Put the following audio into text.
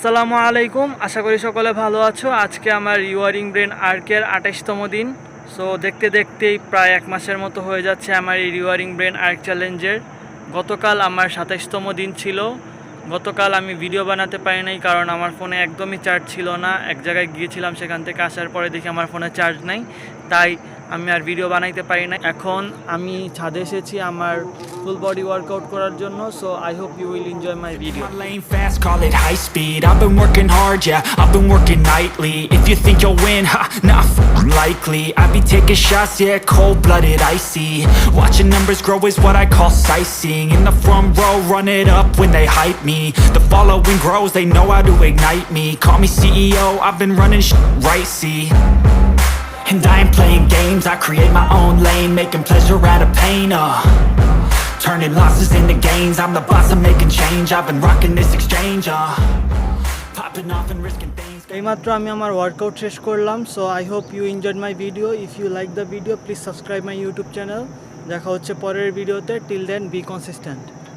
আসসালামু আলাইকুম, আশা করি সকলে ভালো আছো। আজকে আমার রিওয়ারিং ব্রেন আর্কের 28তম দিন। সো দেখতে দেখতেই প্রায় এক মাসের মতো হয়ে যাচ্ছে আমার এই রিওয়ারিং ব্রেন আর্ক চ্যালেঞ্জের। গতকাল আমার 27তম দিন ছিল। গতকাল আমি ভিডিও বানাতে পারি নাই কারণ আমার ফোনে একদমই চার্জ ছিল না। এক জায়গায় গিয়েছিলাম, সেখান থেকে আসার পরে দেখি আমার ফোনে চার্জ নাই, তাই আমি আর ভিডিও বানাইতে পারি না। এখন আমি ছাদে এসেছি আমার ফুল বডি ওয়ার্কআউট করার জন্য। So I hope you will enjoy my video. My lane fast, call it high speed. I've been working hard, yeah, I've been working nightly. If you think you'll win, ha, not likely. I be taking shots, yeah, cold-blooded, icy. Watching numbers grow is what I call sightseeing. In the front row, run it up when they hype me. The following grows, they know how to ignite me. Call me CEO, I've been running right, see. And I ain't playing games, I create my own lane, making pleasure out of pain, turning losses into gains. I'm the boss, I'm making change. I've been rocking this exchange, popping off and risking things. এইমাত্র আমি আমার workout শেষ করলাম। So I hope you enjoyed my video. If you like the video, please subscribe my YouTube channel. দেখা হচ্ছে পরের ভিডিওতে। Till then, be consistent.